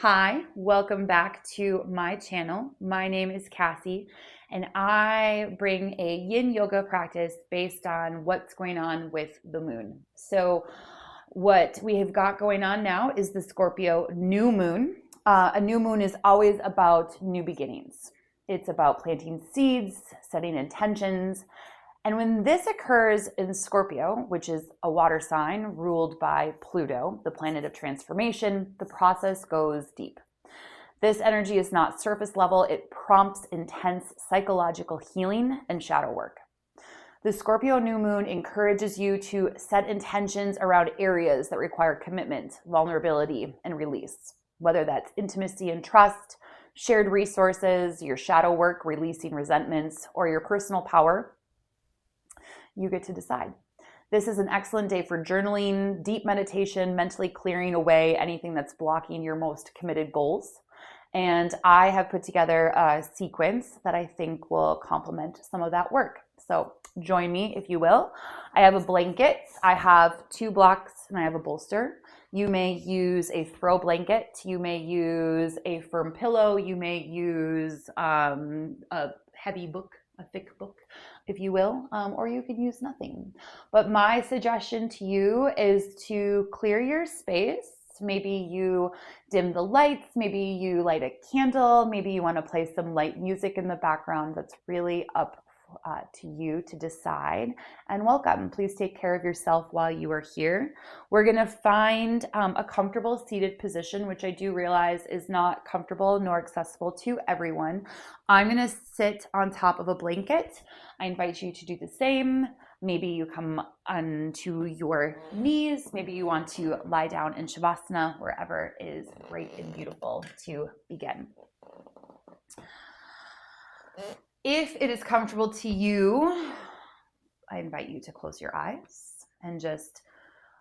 Hi, welcome back to my channel. My name is Cassie, and I bring a yin yoga practice based on what's going on with the moon. So, what we have got going on now is the Scorpio New Moon. A new moon is always about new beginnings. It's about planting seeds, setting intentions, and when this occurs in Scorpio, which is a water sign ruled by Pluto, the planet of transformation, the process goes deep. This energy is not surface level, it prompts intense psychological healing and shadow work. The Scorpio new moon encourages you to set intentions around areas that require commitment, vulnerability, and release, whether that's intimacy and trust, shared resources, your shadow work, releasing resentments, or your personal power. You get to decide. This is an excellent day for journaling, deep meditation, mentally clearing away anything that's blocking your most committed goals. And I have put together a sequence that I think will complement some of that work. So join me if you will. I have a blanket, I have 2 blocks, and I have a bolster. You may use a throw blanket, you may use a firm pillow, you may use a heavy book, a thick book, if you will, or you could use nothing. But my suggestion to you is to clear your space. Maybe you dim the lights, maybe you light a candle, maybe you want to play some light music in the background. That's really up to you to decide. And welcome. Please take care of yourself while you are here. We're going to find a comfortable seated position, which I do realize is not comfortable nor accessible to everyone. I'm going to sit on top of a blanket. I invite you to do the same. Maybe you come onto your knees. Maybe you want to lie down in Shavasana, wherever is great and beautiful to begin. If it is comfortable to you, I invite you to close your eyes and just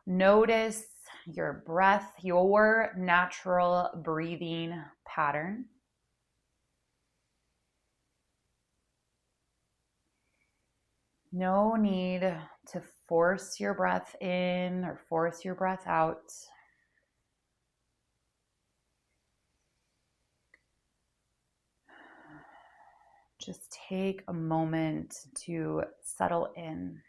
notice your breath, your natural breathing pattern. No need to force your breath in or force your breath out. Just take a moment to settle in.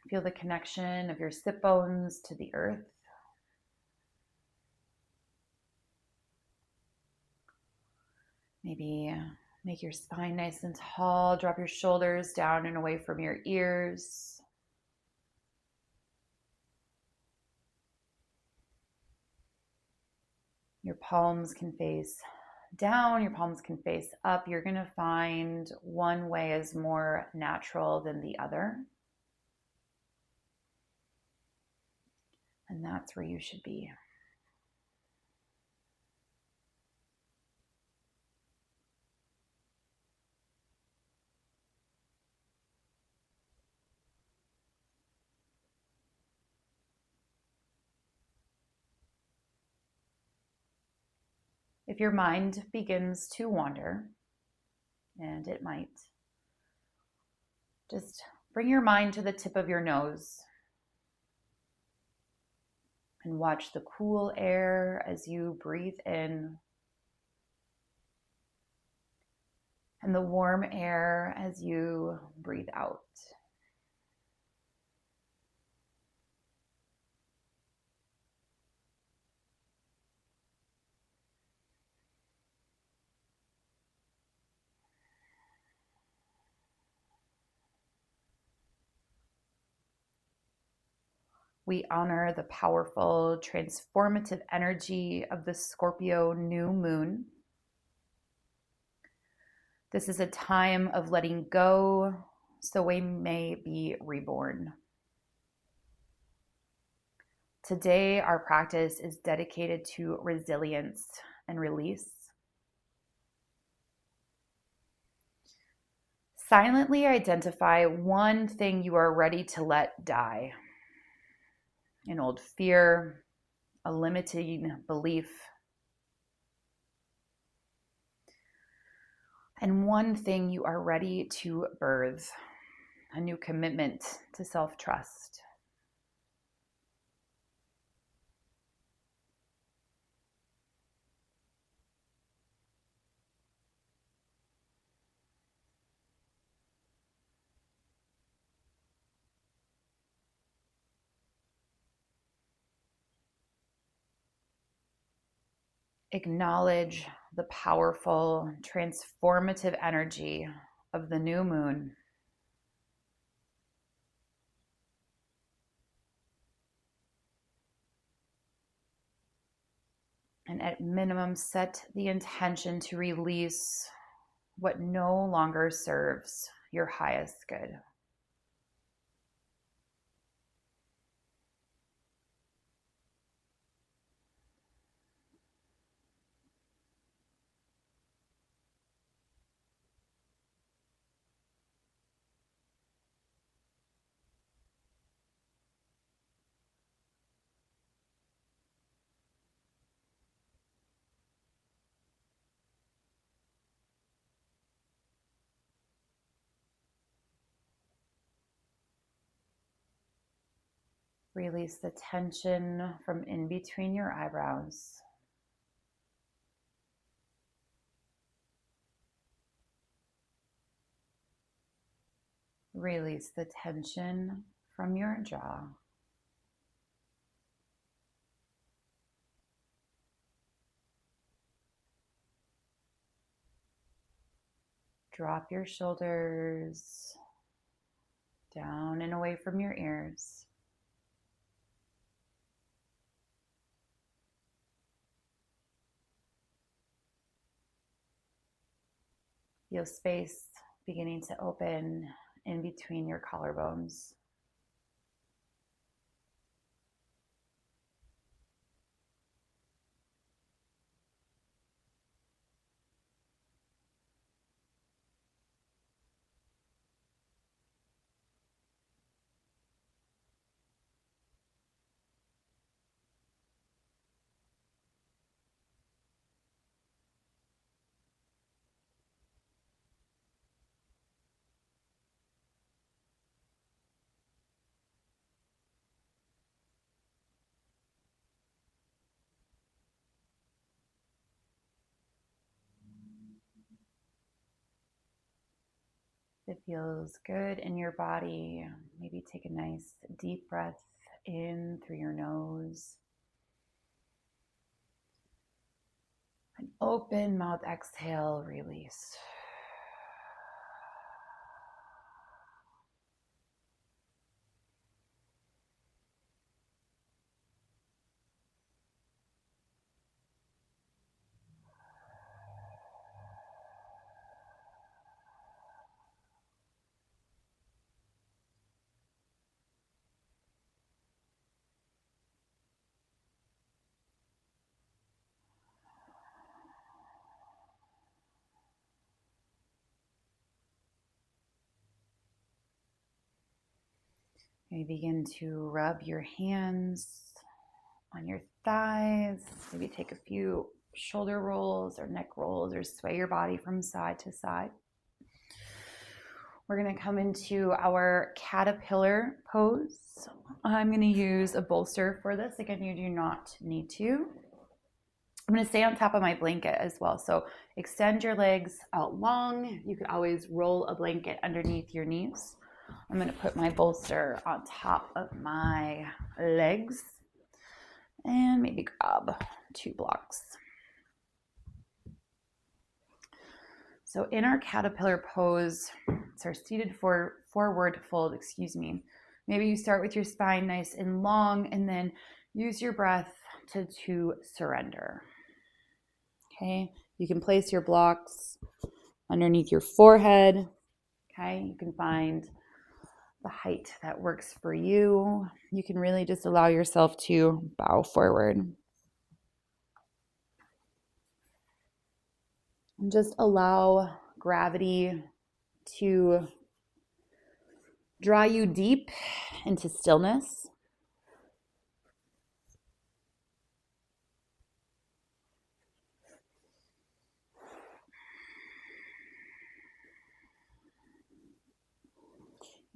Feel the connection of your sit bones to the earth. Maybe make your spine nice and tall. Drop your shoulders down and away from your ears. Your palms can face down, your palms can face up. You're going to find one way is more natural than the other. And that's where you should be. If your mind begins to wander, and it might, just bring your mind to the tip of your nose and watch the cool air as you breathe in and the warm air as you breathe out. We honor the powerful, transformative energy of the Scorpio new moon. This is a time of letting go so we may be reborn. Today, our practice is dedicated to resilience and release. Silently identify one thing you are ready to let die. An old fear, a limiting belief, and one thing you are ready to birth. a new commitment to self-trust. Acknowledge the powerful, transformative energy of the new moon. And at minimum, set the intention to release what no longer serves your highest good. Release the tension from in between your eyebrows. Release the tension from your jaw. Drop your shoulders down and away from your ears. Feel space beginning to open in between your collarbones. It feels good in your body. Maybe take a nice deep breath in through your nose. An open mouth exhale, release. Maybe begin to rub your hands on your thighs. Maybe take a few shoulder rolls or neck rolls or sway your body from side to side. We're going to come into our caterpillar pose. I'm going to use a bolster for this. Again, you do not need to. I'm going to stay on top of my blanket as well. So extend your legs out long. You could always roll a blanket underneath your knees. I'm going to put my bolster on top of my legs and maybe grab 2 blocks. So in our caterpillar pose, it's our seated forward fold, Maybe you start with your spine nice and long and then use your breath to surrender. Okay, you can place your blocks underneath your forehead. Okay, you can find the height that works for you. You can really just allow yourself to bow forward. And just allow gravity to draw you deep into stillness.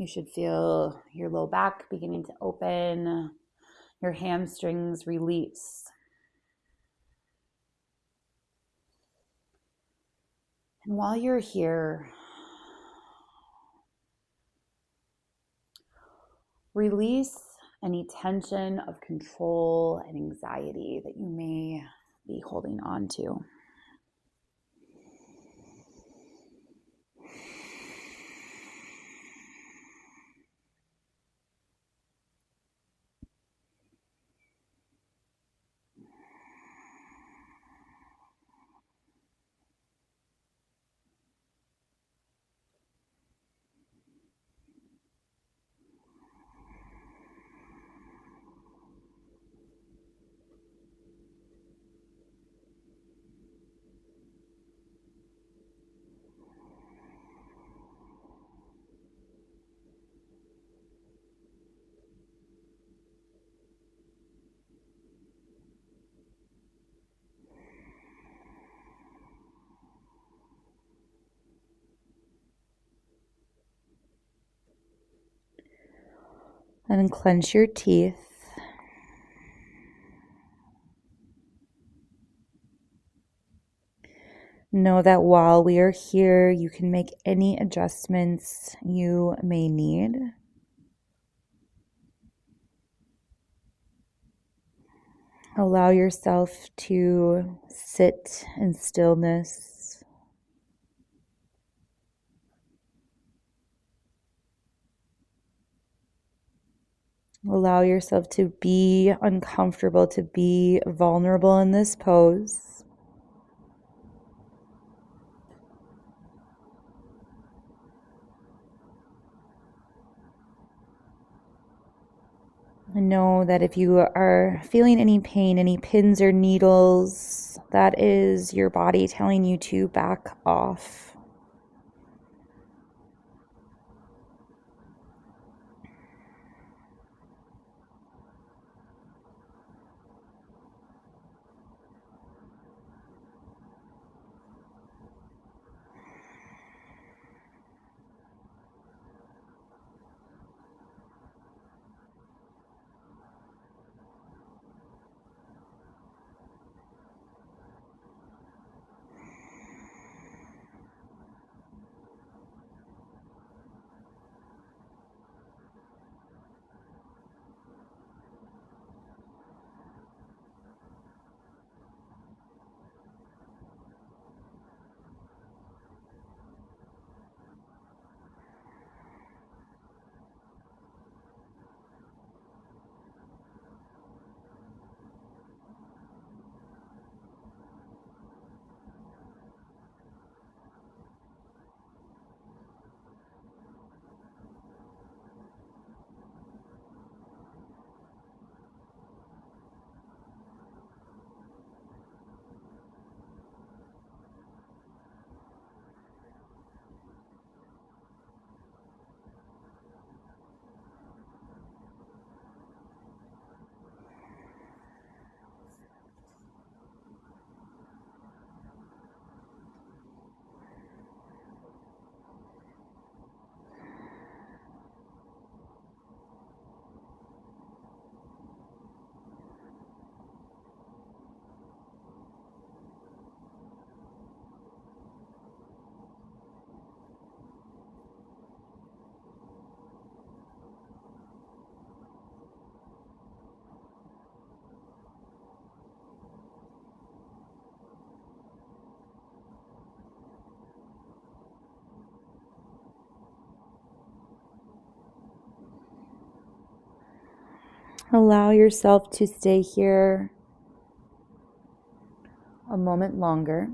You should feel your low back beginning to open, your hamstrings release. And while you're here, release any tension of control and anxiety that you may be holding on to. And clench your teeth. Know that while we are here, you can make any adjustments you may need. Allow yourself to sit in stillness. Allow yourself to be uncomfortable, to be vulnerable in this pose. And know that if you are feeling any pain, any pins or needles, that is your body telling you to back off. Allow yourself to stay here a moment longer.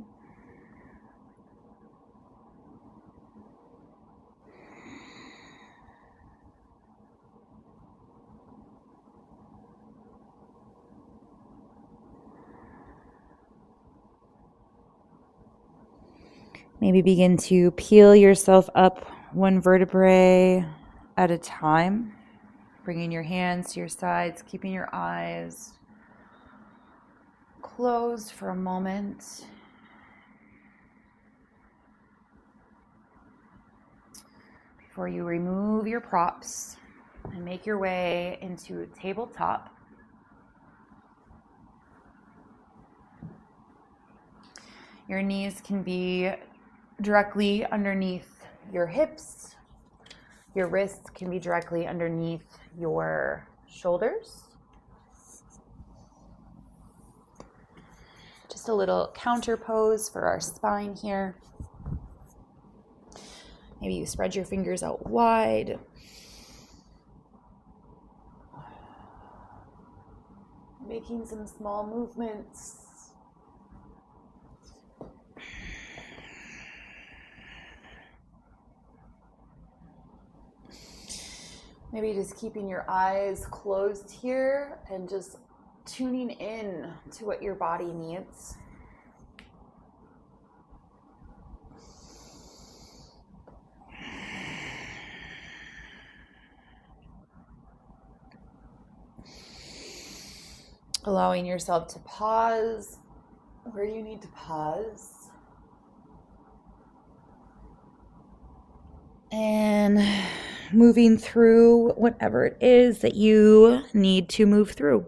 Maybe begin to peel yourself up one vertebrae at a time, bringing your hands to your sides, keeping your eyes closed for a moment. before you remove your props and make your way into tabletop. Your knees can be directly underneath your hips. Your wrists can be directly underneath your shoulders. Just a little counter pose for our spine here. Maybe you spread your fingers out wide. Making some small movements. Maybe just keeping your eyes closed here and just tuning in to what your body needs. Allowing yourself to pause where you need to pause. And moving through whatever it is that you need to move through.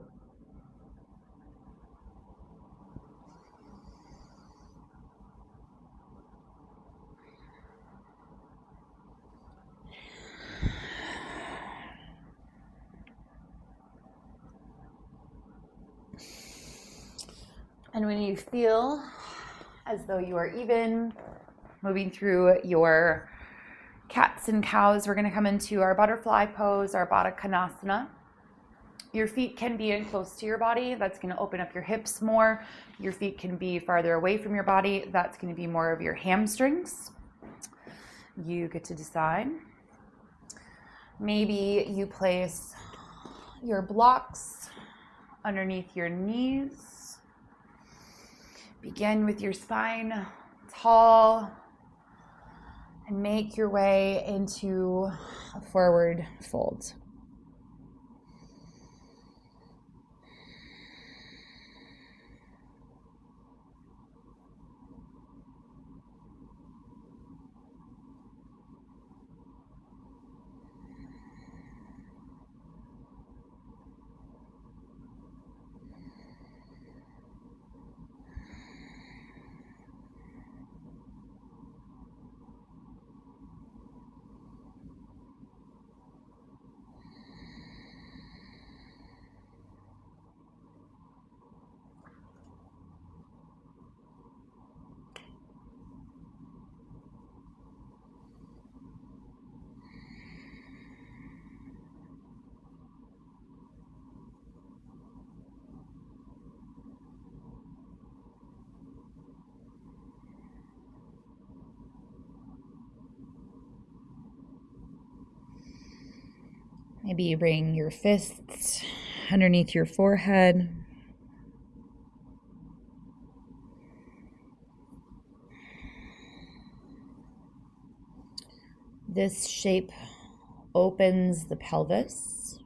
And when you feel as though you are even moving through your cats and cows, we're going to come into our butterfly pose, our Baddha Konasana. Your feet can be in close to your body. That's going to open up your hips more. Your feet can be farther away from your body. That's going to be more of your hamstrings. You get to decide. Maybe you place your blocks underneath your knees. Begin with your spine tall and make your way into a forward fold. Maybe you bring your fists underneath your forehead. This shape opens the pelvis,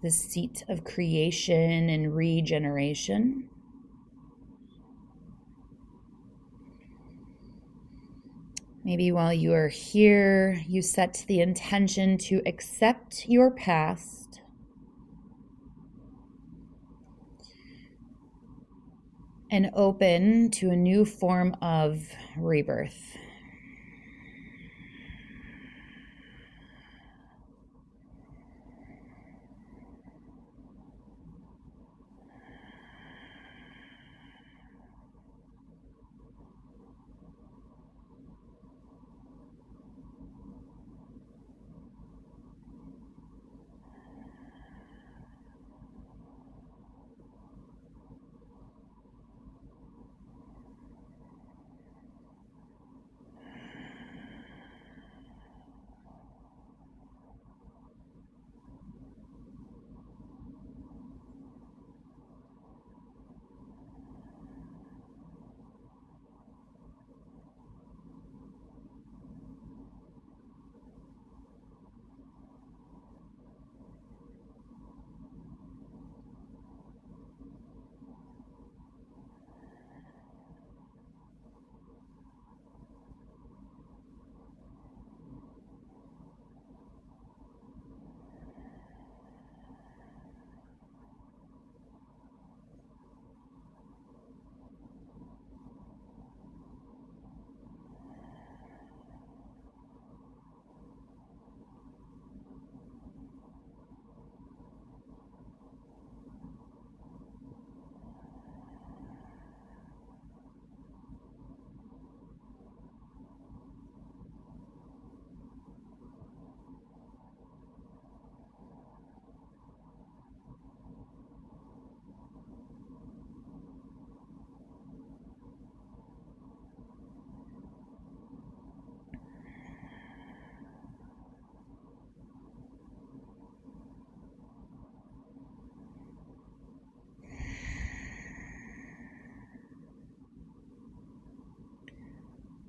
the seat of creation and regeneration. Maybe while you are here, you set the intention to accept your past and open to a new form of rebirth.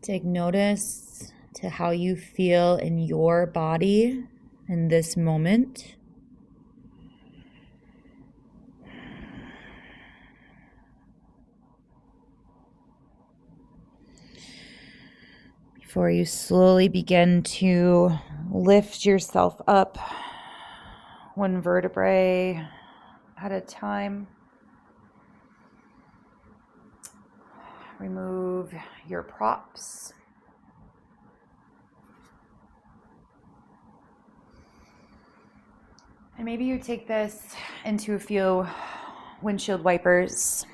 Take notice to how you feel in your body in this moment. Before you slowly begin to lift yourself up one vertebrae at a time. Remove your props. And maybe you take this into a few windshield wipers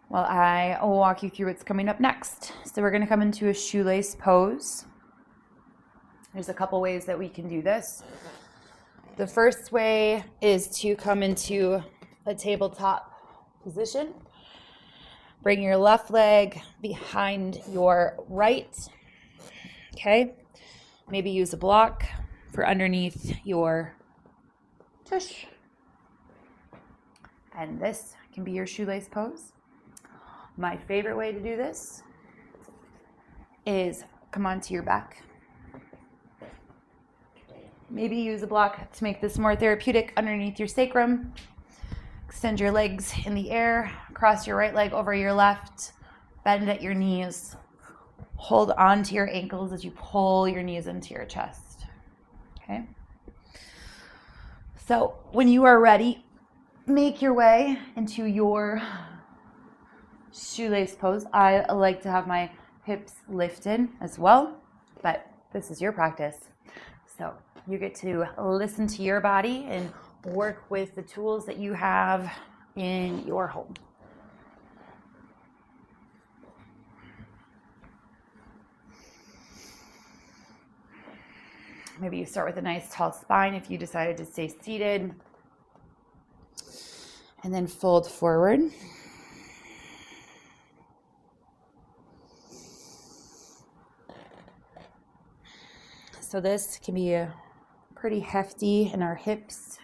while I will walk you through what's coming up next. So we're going to come into a shoelace pose. There's a couple ways that we can do this. The first way is to come into a tabletop position. Bring your left leg behind your right. Okay. Maybe use a block for underneath your tush. And this can be your shoelace pose. My favorite way to do this is come onto your back. Maybe use a block to make this more therapeutic underneath your sacrum. Extend your legs in the air, cross your right leg over your left, bend at your knees. Hold on to your ankles as you pull your knees into your chest. Okay? So when you are ready, make your way into your shoelace pose. I like to have my hips lifted as well, but this is your practice. So you get to listen to your body and work with the tools that you have in your home. Maybe you start with a nice tall spine if you decided to stay seated, and then fold forward. So this can be pretty hefty in our hips.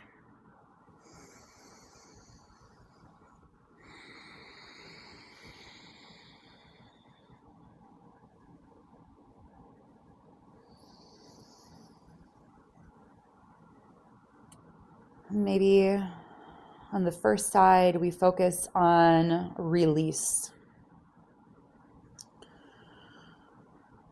Maybe on the first side, we focus on release.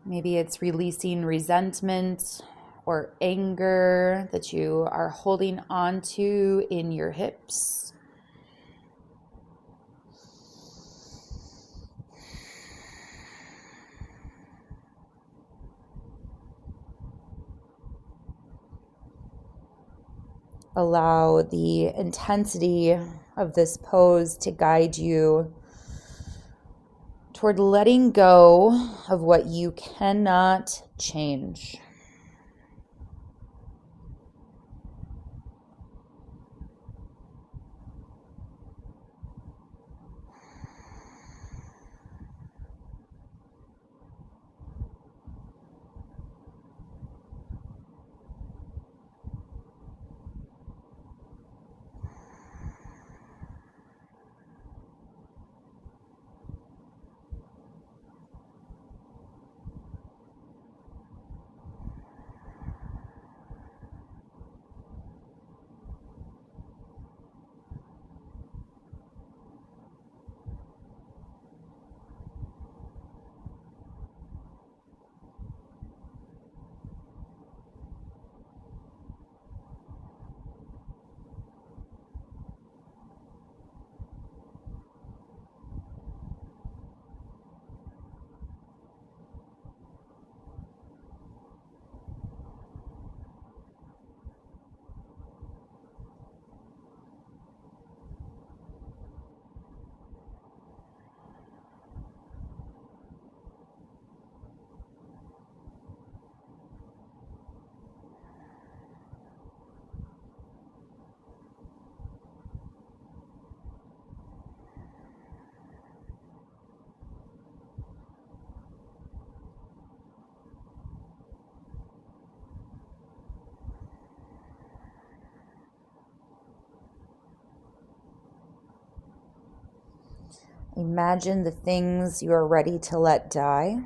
Maybe it's releasing resentment or anger that you are holding on to in your hips. Allow the intensity of this pose to guide you toward letting go of what you cannot change. Imagine the things you are ready to let die.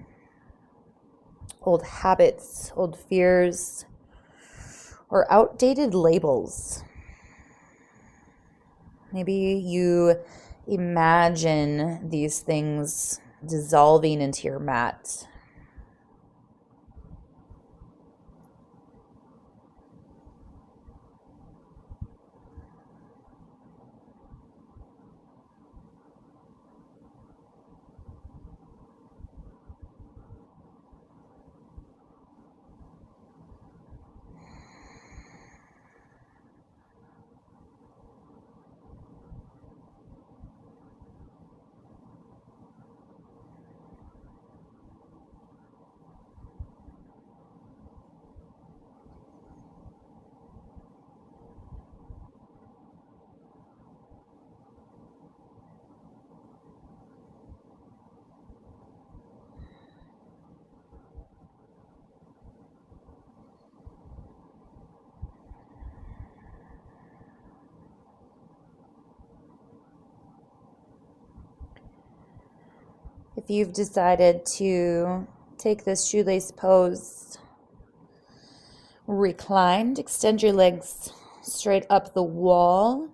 Old habits, old fears, or outdated labels. Maybe you imagine these things dissolving into your mat. If you've decided to take this shoelace pose, reclined, extend your legs straight up the wall.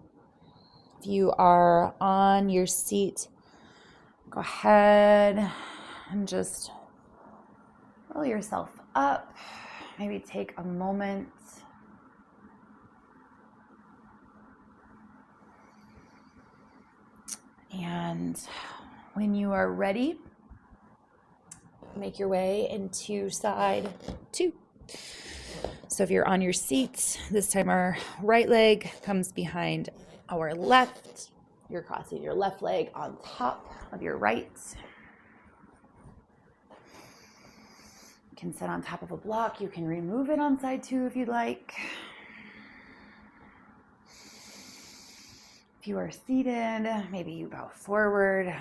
If you are on your seat, go ahead and just roll yourself up. Maybe take a moment. And when you are ready, make your way into side two. So if you're on your seat, this time our right leg comes behind our left. You're crossing your left leg on top of your right. You can sit on top of a block. You can remove it on side two if you'd like. If you are seated, maybe you bow forward.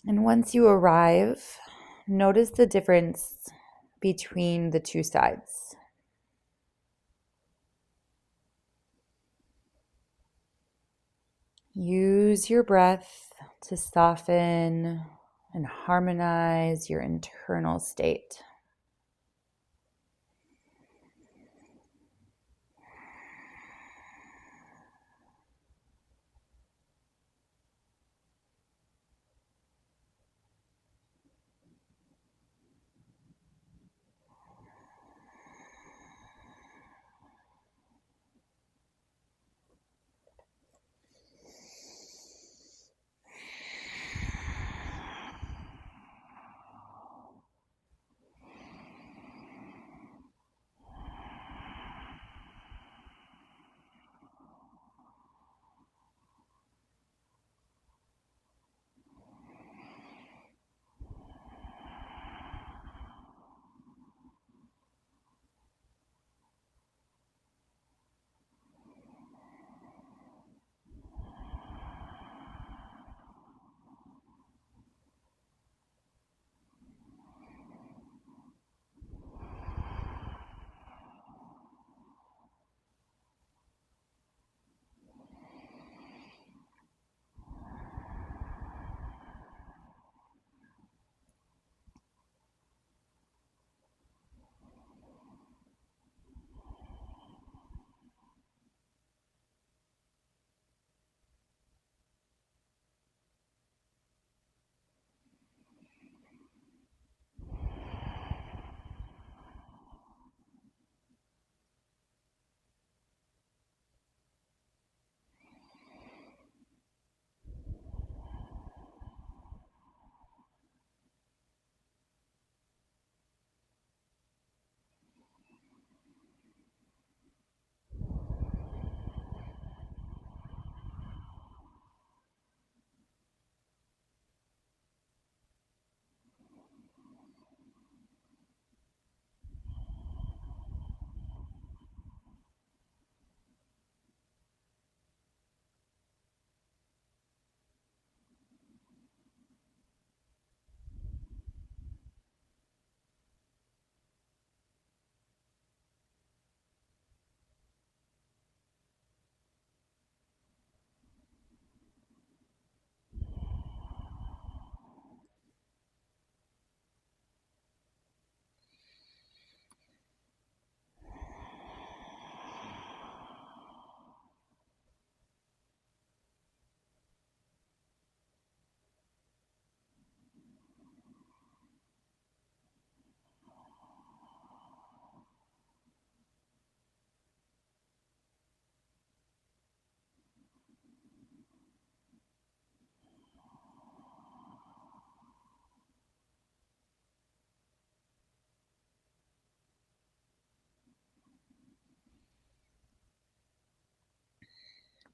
And once you arrive, notice the difference between the two sides. Use your breath to soften and harmonize your internal state.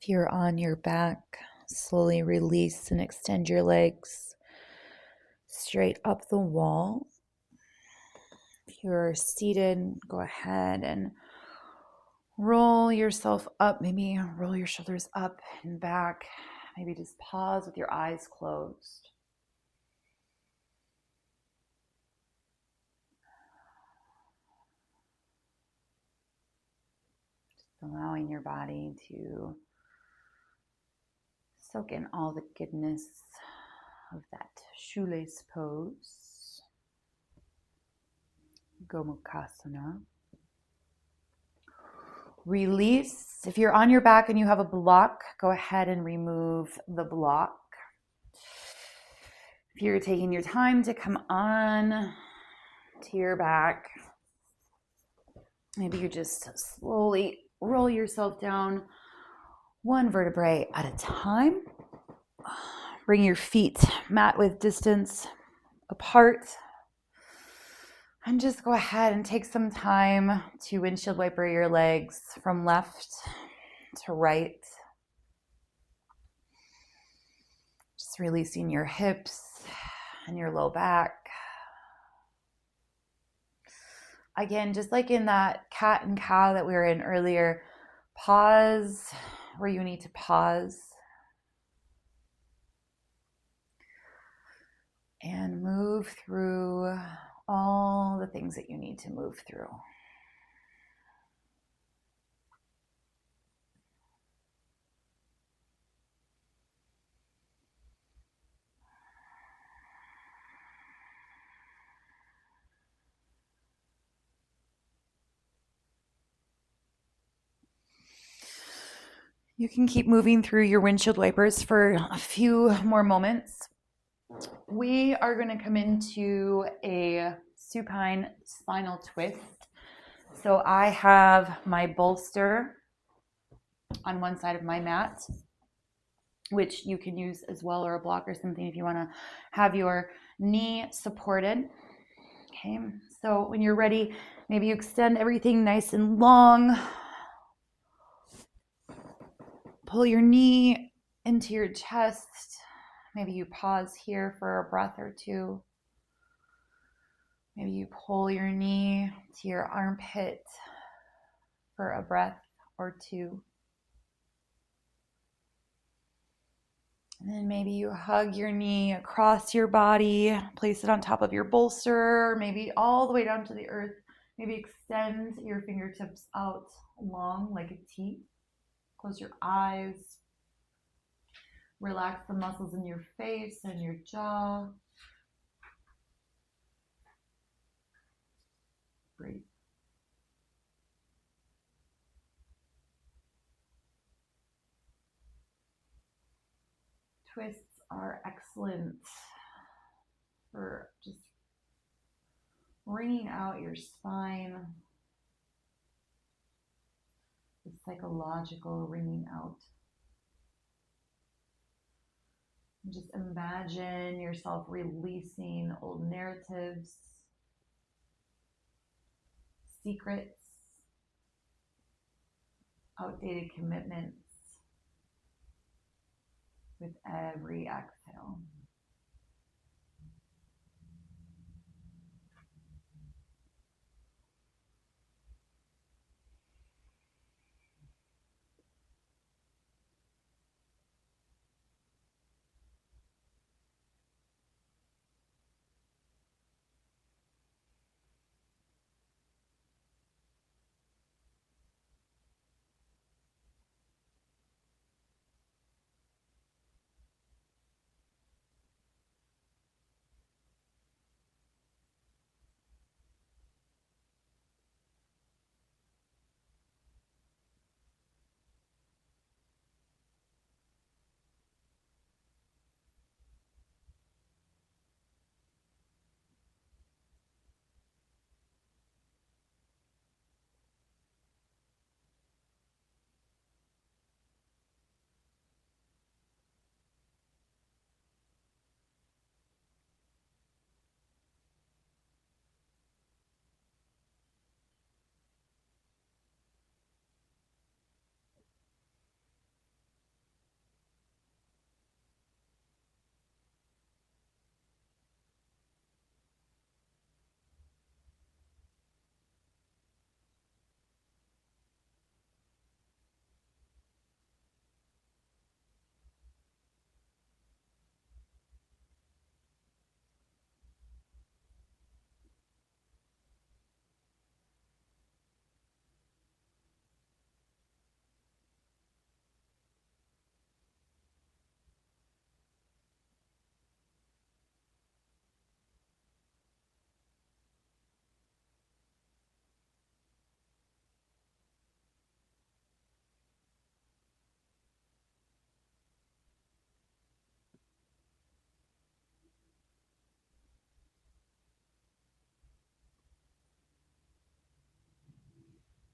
If you're on your back, slowly release and extend your legs straight up the wall. If you're seated, go ahead and roll yourself up. Maybe roll your shoulders up and back. Maybe just pause with your eyes closed. Just allowing your body to soak in all the goodness of that shoelace pose. Gomukhasana. Release. If you're on your back and you have a block, go ahead and remove the block. If you're taking your time to come on to your back, maybe you just slowly roll yourself down one vertebrae at a time. Bring your feet mat width distance apart. And just go ahead and take some time to windshield wiper your legs from left to right. Just releasing your hips and your low back. Again, just like in that cat and cow that we were in earlier, pause where you need to pause. And move through all the things that you need to move through. You can keep moving through your windshield wipers for a few more moments. We are going to come into a supine spinal twist. So I have my bolster on one side of my mat, which you can use as well, or a block or something if you want to have your knee supported. Okay, so when you're ready, maybe you extend everything nice and long. Pull your knee into your chest. Maybe you pause here for a breath or two. Maybe you pull your knee to your armpit for a breath or two. And then maybe you hug your knee across your body, place it on top of your bolster, maybe all the way down to the earth. Maybe extend your fingertips out long like a T. Close your eyes. Relax the muscles in your face and your jaw. Breathe. Twists are excellent for just wringing out your spine. The psychological wringing out. And just imagine yourself releasing old narratives, secrets, outdated commitments with every exhale.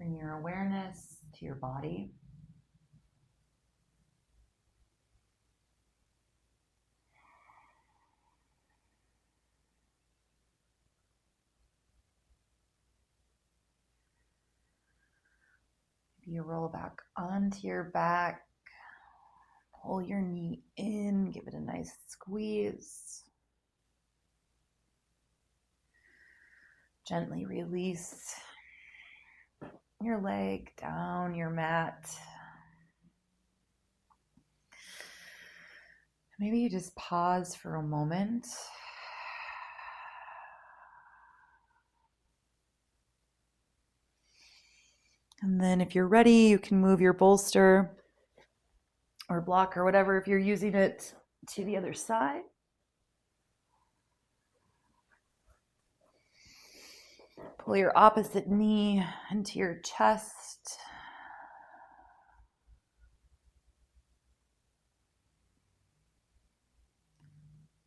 Bring your awareness to your body. Maybe you roll back onto your back. Pull your knee in, give it a nice squeeze. Gently release your leg down your mat. Maybe you just pause for a moment. And then if you're ready, you can move your bolster or block or whatever, if you're using it, to the other side. Pull your opposite knee into your chest.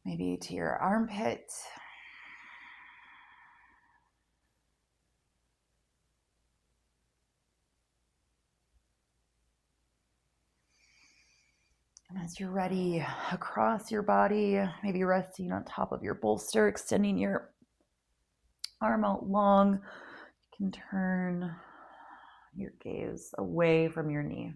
Maybe to your armpit. And as you're ready, across your body, maybe resting on top of your bolster, extending your arm out long, you can turn your gaze away from your knee.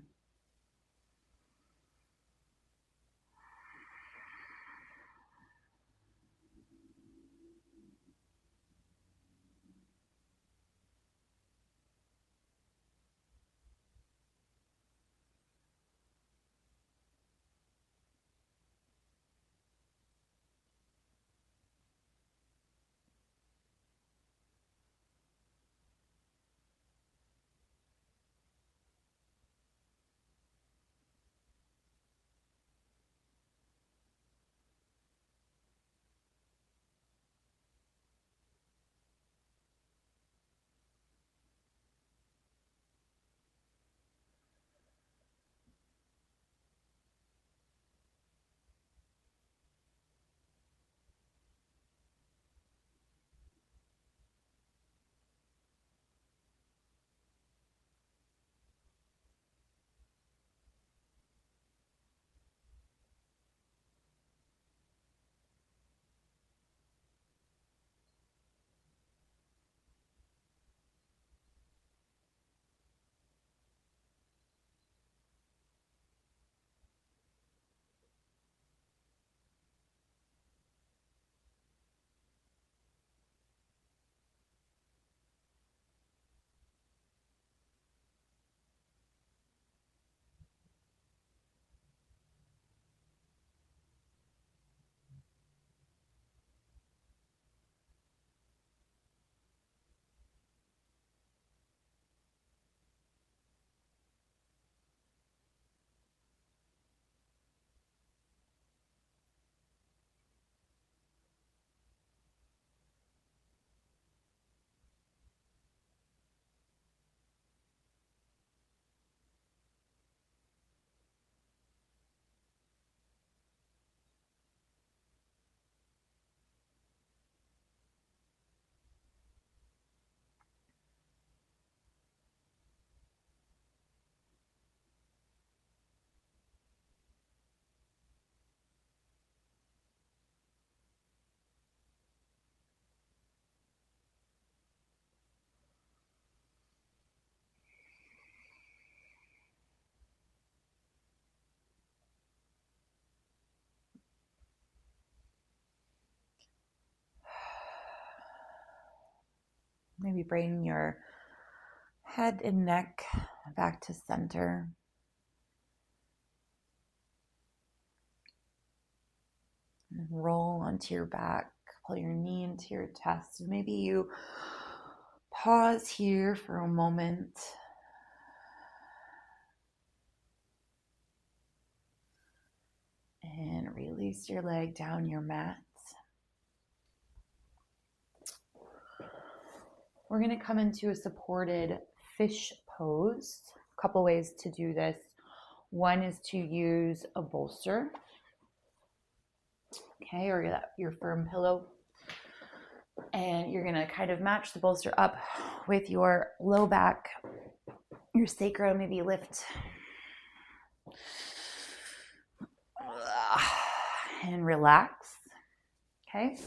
Maybe bring your head and neck back to center. And roll onto your back. Pull your knee into your chest. And maybe you pause here for a moment. And release your leg down your mat. We're going to come into a supported fish pose. A couple ways to do this. One is to use a bolster, okay, or your firm pillow. And you're going to kind of match the bolster up with your low back, your sacrum, maybe lift. And relax. Okay.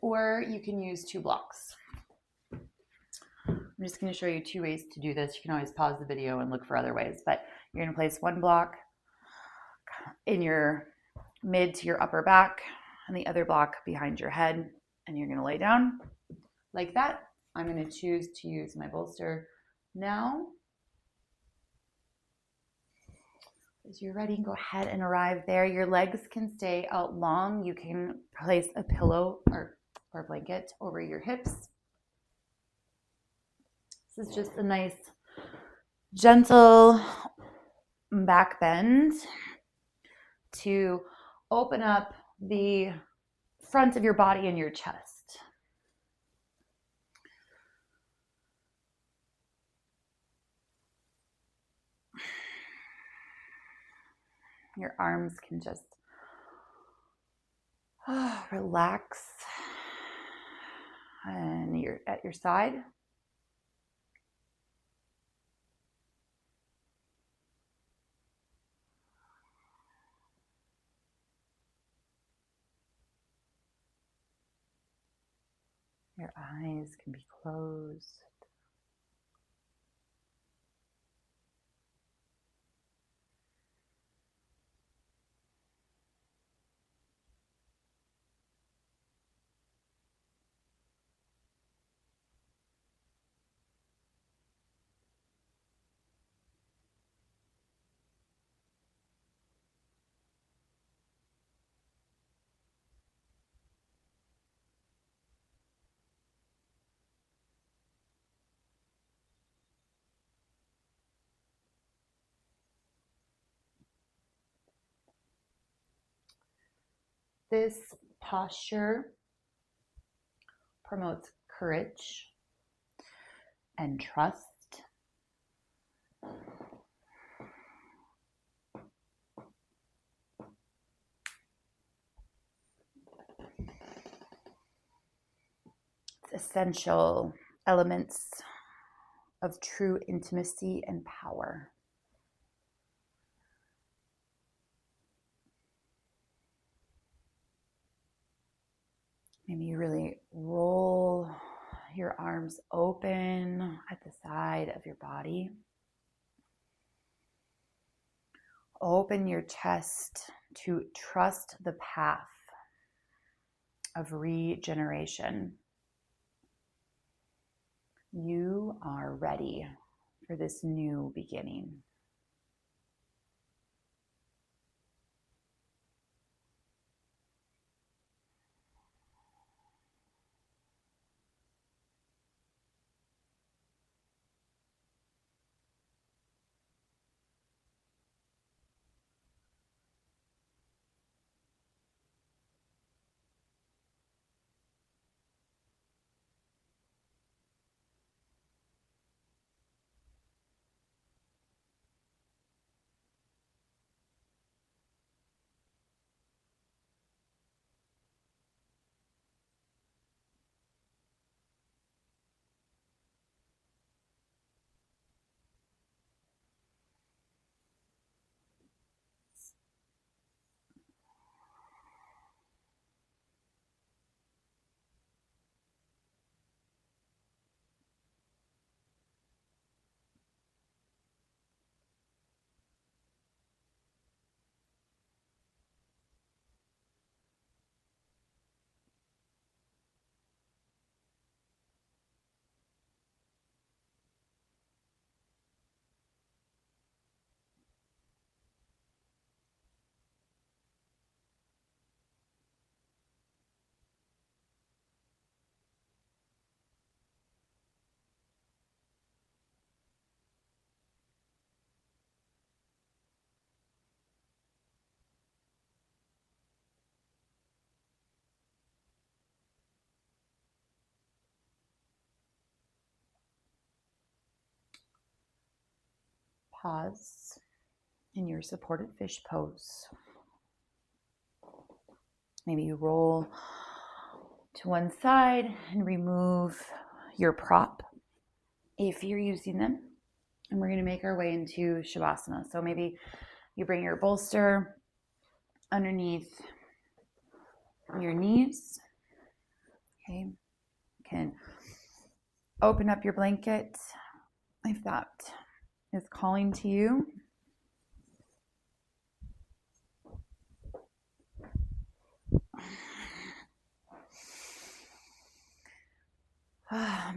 Or you can use 2 blocks. I'm just going to show you 2 ways to do this. You can always pause the video and look for other ways, but you're going to place 1 block in your mid to your upper back and the other block behind your head, and you're going to lay down like that. I'm going to choose to use my bolster now. As you're ready, go ahead and arrive there. Your legs can stay out long. You can place a pillow or blanket over your hips. This is just a nice, gentle back bend to open up the front of your body and your chest. Your arms can just relax, and you're at your side. Your eyes can be closed. This posture promotes courage and trust. It's essential elements of true intimacy and power. Maybe you really roll your arms open at the side of your body. Open your chest to trust the path of regeneration. You are ready for this new beginning. Pause in your supported fish pose. Maybe you roll to one side and remove your prop if you're using them. And we're going to make our way into Shavasana. So maybe you bring your bolster underneath your knees. Okay. You can open up your blanket if that is calling to you.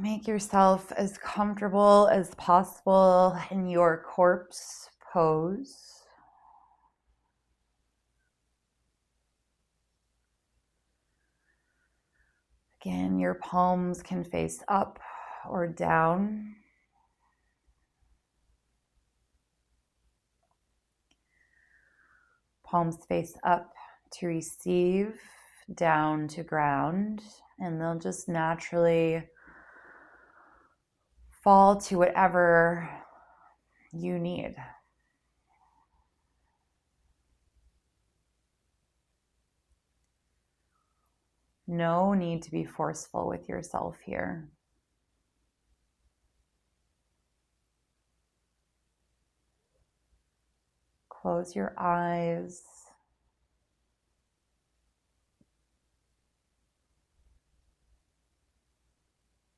Make yourself as comfortable as possible in your corpse pose. Again, your palms can face up or down. Palms face up to receive, down to ground, and they'll just naturally fall to whatever you need. No need to be forceful with yourself here. Close your eyes.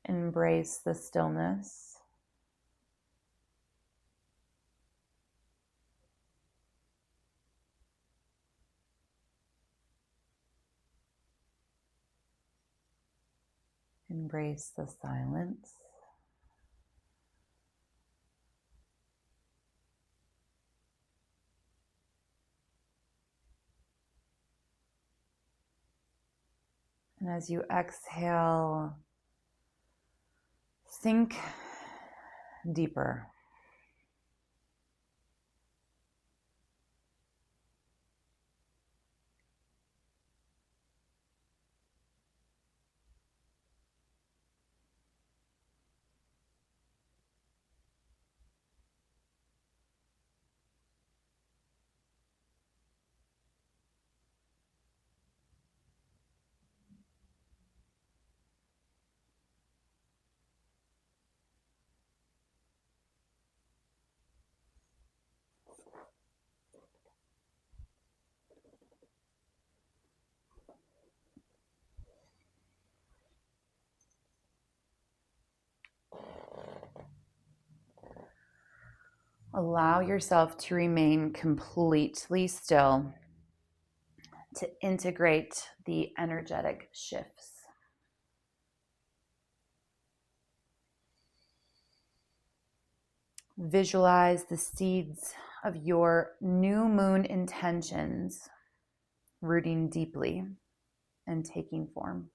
Embrace the stillness. Embrace the silence. And as you exhale, sink deeper. Allow yourself to remain completely still to integrate the energetic shifts. Visualize the seeds of your new moon intentions rooting deeply and taking form.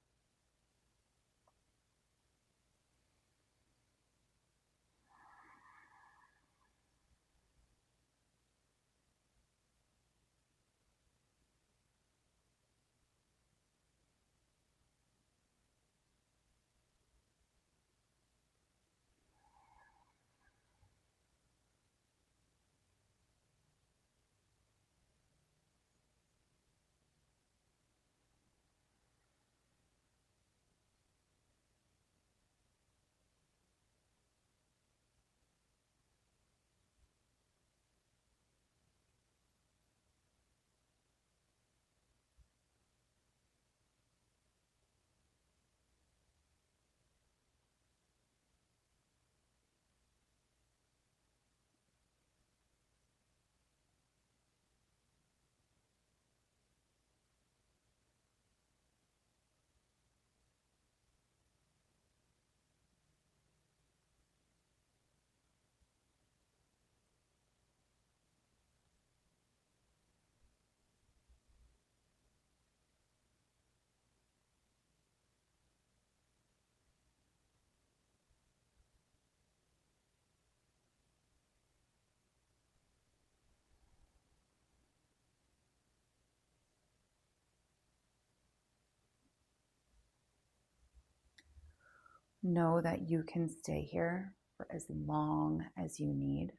Know that you can stay here for as long as you need.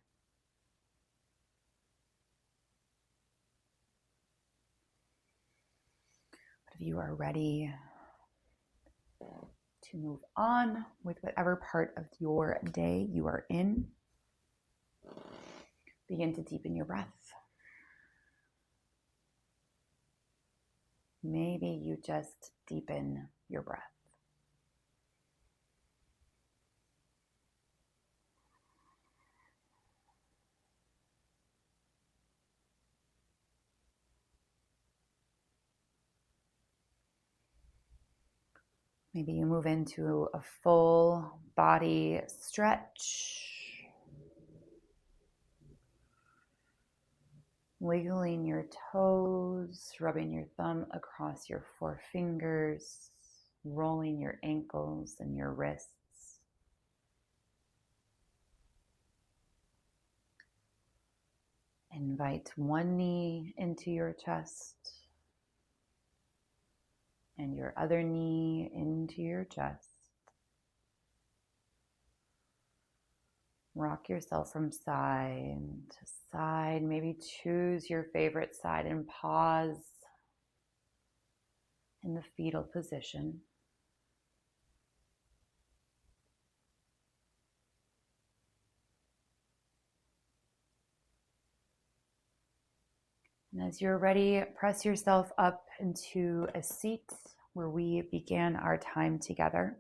But if you are ready to move on with whatever part of your day you are in. Begin to deepen your breath. Maybe you just deepen your breath. Maybe you move into a full body stretch. Wiggling your toes, rubbing your thumb across your four fingers, rolling your ankles and your wrists. Invite one knee into your chest and your other knee into your chest. Rock yourself from side to side. Maybe choose your favorite side and pause in the fetal position. And as you're ready, press yourself up into a seat where we began our time together.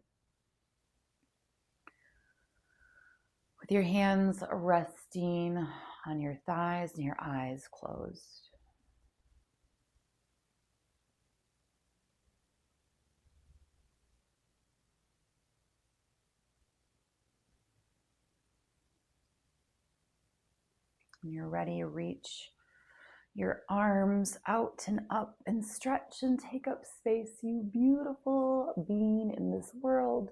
With your hands resting on your thighs and your eyes closed. When you're ready, reach your arms out and up and stretch and take up space, you beautiful being in this world.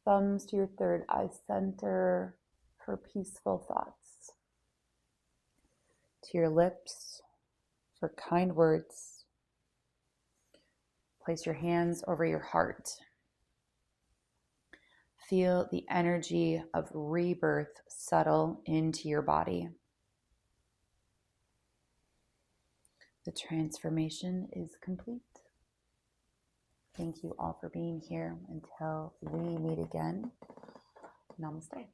Thumbs to your third eye center for peaceful thoughts. To your lips for kind words. Place your hands over your heart. Feel the energy of rebirth settle into your body. The transformation is complete. Thank you all for being here. Until we meet again, namaste.